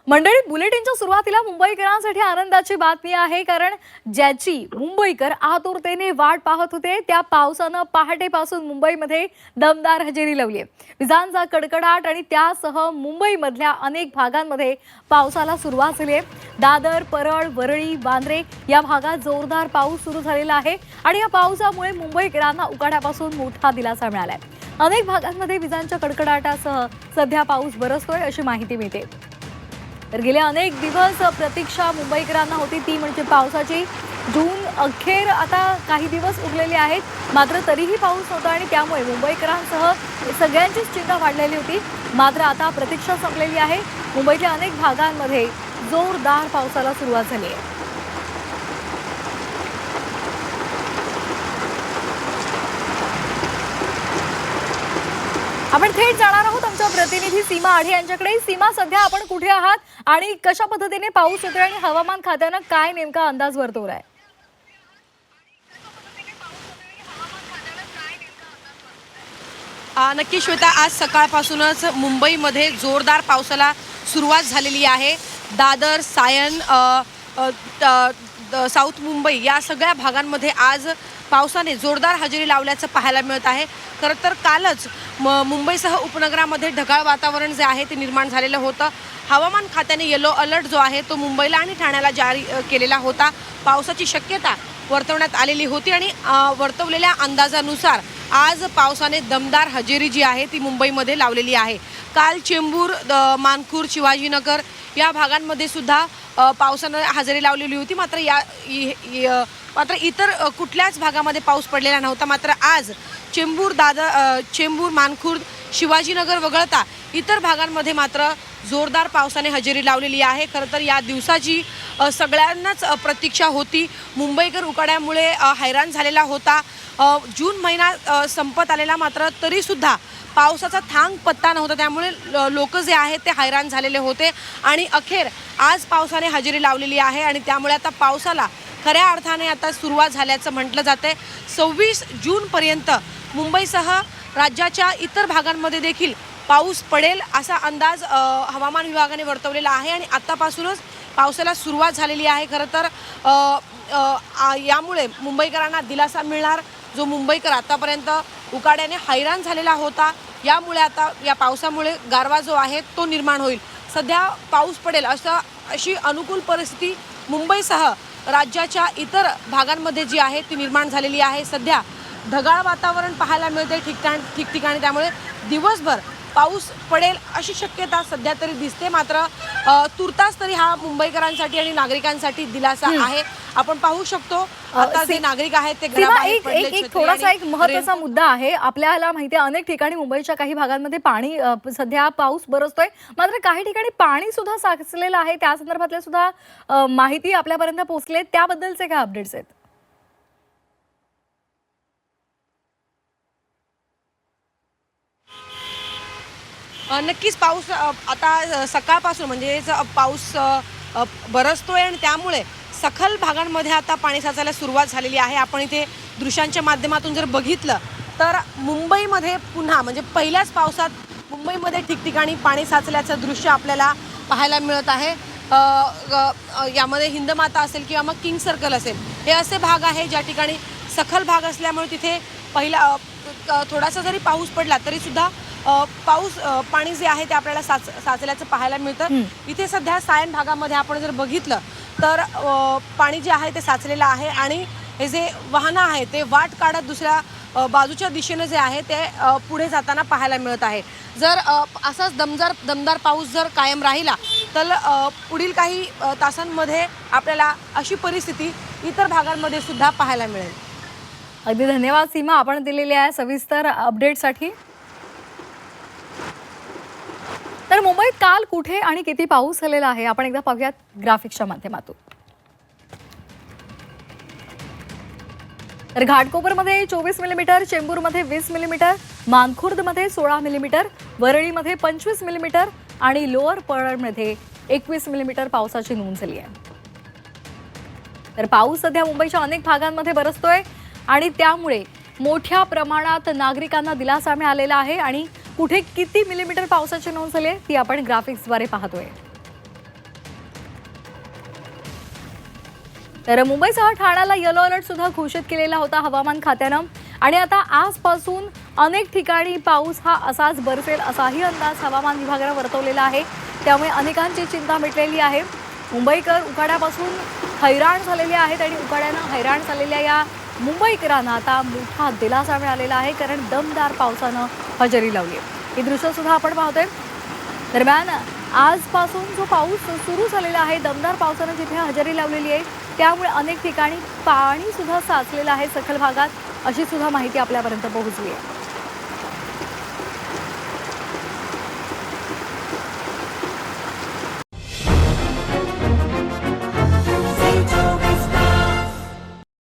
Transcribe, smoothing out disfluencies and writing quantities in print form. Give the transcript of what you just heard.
मंडळी, बुलेटिनच्या सुरुवातीला मुंबईकरांसाठी आनंदाची बातमी आहे, कारण ज्याची मुंबईकर आतुरतेने वाट पाहत होते त्या पावसानं पहाटेपासून मुंबईमध्ये दमदार हजेरी लावली आहे। विजांचा कडकडाट आणि त्यासह मुंबईमधल्या अनेक भागांमध्ये पावसाला सुरुवात झाली आहे। दादर, परळ, वरळी, वांद्रे या भागात जोरदार पाऊस सुरू झालेला आहे आणि या पावसामुळे मुंबईकरांना उकाड्यापासून मोठा दिलासा मिळाला आहे। अनेक भागांमध्ये विजांच्या कडकडाटासह सध्या पाऊस बरसतोय अशी माहिती मिळते। तर गेले अनेक दिवस प्रतीक्षा मुंबईकरांना होती, ती म्हणजे पावसाची। जून अखेर आता काही दिवस उरलेले आहेत, मात्र तरीही पाऊस नव्हता आणि त्यामुळे मुंबईकरांसह सगळ्यांचीच चिंता वाढलेली होती। मात्र आता प्रतीक्षा संपलेली आहे। मुंबईच्या अनेक भागांमध्ये जोरदार पावसाला सुरुवात झाली आहे। आपण थेट जाणार आहोत आमच्या प्रतिनिधी सीमा आढे यांच्याकडे। सीमा, सध्या आपण कुठे आहात आणि कशा पद्धतीने पाऊस येतोय आणि हवामान खात्यानं काय नेमका अंदाज वर्तवलाय? नक्की श्वेता, आज सकाळपासूनच मुंबईमध्ये जोरदार पावसाला सुरुवात झालेली आहे। दादर, सायन, साऊथ मुंबई या सगळ्या भागांमध्ये आज पावसाने जोरदार हजेरी लावल्याचं पाहायला मिळत आहे। खरं तर कालच मुंबईसह उपनगरामध्ये ढगाळ वातावरण जे आहे ते निर्माण झालेलं होतं। हवामान खात्याने येलो अलर्ट जो आहे तो मुंबईला आणि ठाण्याला जारी केलेला होता। पावसाची शक्यता वर्तवण्यात आलेली होती आणि वर्तवलेल्या अंदाजानुसार आज पावसाने दमदार हजेरी जी आहे ती मुंबईमध्ये लावलेली आहे। काल चेंबूर, मानखुर्द, शिवाजीनगर या भागांमध्ये सुद्धा पावसानं हजेरी लावलेली होती। मात्र इतर कुठल्याच भागामध्ये पाऊस पडलेला नव्हता। मात्र आज चेंबूर, मानखुर्द, शिवाजीनगर वगळता इतर भागांमध्ये मात्र जोरदार पावसाने हजेरी लावलेली आहे। खरं तर या दिवसाची सगळ्यांनाच प्रतीक्षा होती। मुंबईकर उकाड्यामुळे हैराण झालेला होता। जून महिना संपत आलेला, मात्र तरीसुद्धा पावसाचा थांग पत्ता नव्हता, त्यामुळे लोक जे आहेत ते हैराण झालेले होते आणि अखेर आज पावसाने हजेरी लावलेली आहे आणि त्यामुळे आता पावसाला खऱ्या अर्थाने आता सुरुवात झाल्याचं म्हटलं जाते। 26 जूनपर्यंत मुंबईसह राज्याच्या इतर भागांमध्ये देखील पाऊस पडेल असा अंदाज हवामान विभागाने वर्तवलेला आहे आणि आत्तापासूनच पावसाला सुरुवात झालेली आहे। खरं तर यामुळे मुंबईकरांना दिलासा मिळणार। जो मुंबईकर आतापर्यंत उकाड्याने हैराण झालेला होता, यामुळे आता या पावसामुळे गारवा जो आहे तो निर्माण होईल। सध्या पाऊस पडेल अशी अनुकूल परिस्थिती मुंबईसह राज्याच्या इतर भागांमध्ये जी आहे ती निर्माण झालेली आहे। सध्या ढगाळ वातावरण पाहायला मिळते ठिकठिकाणी, त्यामुळे दिवसभर पाऊस पडेल अशी शक्यता सध्या तरी दिसते। मात्र तुर्तास तरी हा मुंबईकरांसाठी आणि नागरिकांसाठी दिलासा आहे। आपण पाहू शकतो आता जे नागरिक आहेत ते घराबाहेर पडले। एक थोडासा एक महत्त्वाचा मुद्दा आहे, आपल्याला माहिती आहे अनेक ठिकाणी मुंबईच्या काही भागांमध्ये पाणी सध्या पाऊस बरसतोय, मात्र काही ठिकाणी पाणी सुद्धा साचलेलं आहे। त्या संदर्भातल्या सुद्धा माहिती आपल्यापर्यंत पोहोचले, त्याबद्दलचे काय अपडेट्स आहेत? नक्कीच पाऊस आता सकाळपासून म्हणजे पाऊस बरसतोय आणि त्यामुळे सखल भागांमध्ये आता पाणी साचायला सुरुवात झालेली आहे। आपण इथे दृश्यांच्या माध्यमातून जर बघितलं तर मुंबईमध्ये पुन्हा म्हणजे पहिल्याच पावसात मुंबईमध्ये ठिकठिकाणी पाणी साचल्याचं दृश्य आपल्याला पाहायला मिळत आहे। यामध्ये हिंदमाता असेल किंवा मग किंग सर्कल असेल, हे असे भाग आहे ज्या ठिकाणी सखल भाग असल्यामुळे तिथे पहिला थोडासा जरी पाऊस पडला तरीसुद्धा पाणी जे आहे ते आपल्याला साचल्याचं पाहायला मिळतं। इथे सध्या सायन भागामध्ये आपण जर बघितलं तर पाणी जे आहे ते साचलेलं आहे आणि हे जे वाहनं आहे ते वाट काढत दुसऱ्या बाजूच्या दिशेने जे आहे ते पुढे जाताना पाहायला मिळत आहे। जर असाच दमदार पाऊस जर कायम राहिला तर पुढील काही तासांमध्ये आपल्याला अशी परिस्थिती इतर भागांमध्ये सुद्धा पाहायला मिळेल। अगदी धन्यवाद सीमा, आपण दिलेल्या सविस्तर अपडेटसाठी। तर मुंबईत काल कुठे आणि किती पाऊस झालेला आहे आपण एकदा पाहूयात ग्राफिक्सच्या माध्यमातून। तर घाटकोपरमध्ये 24 मिलीमीटर, चेंबूरमध्ये 20 मिलीमीटर, मानखुर्दमध्ये 16 मिलीमीटर, वरळीमध्ये 25 मिलीमीटर आणि लोअर परळमध्ये 21 मिलीमीटर पावसाची नोंद झाली आहे। तर पाऊस सध्या मुंबईच्या अनेक भागांमध्ये बरसतोय आणि त्यामुळे मोठ्या प्रमाणात नागरिकांना दिलासा मिळालेला आहे आणि कुठे किती मिलीमीटर पावसाची नोंद झाली ती आपण ग्राफिक्सद्वारे पाहतोय। तर मुंबईसह ठाण्याला येलो अलर्ट सुद्धा घोषित केलेला होता हवामान खात्यानं आणि आता आजपासून अनेक ठिकाणी पाऊस हा असाच बरसेल असाही अंदाज हवामान विभागानं वर्तवलेला आहे. त्यामुळे अनेकांची चिंता मिटलेली आहे. मुंबईकर उकाड्यापासून हैराण झालेले आहेत आणि उकाड्यानं हैराण झालेल्या या मुंबईकरांना आता मोठा दिलासा मिळालेला आहे, कारण दमदार पावसानं हजेरी लावली आहे. ही दृश्य सुद्धा आपण पाहतोय. दरम्यान आजपासून जो पाऊस सुरू झालेला आहे, दमदार पावसानं जिथे हजेरी लावलेली आहे त्यामुळे अनेक ठिकाणी पाणी सुद्धा साचलेलं आहे सखल भागात, अशी सुद्धा माहिती आपल्यापर्यंत पोहोचली आहे.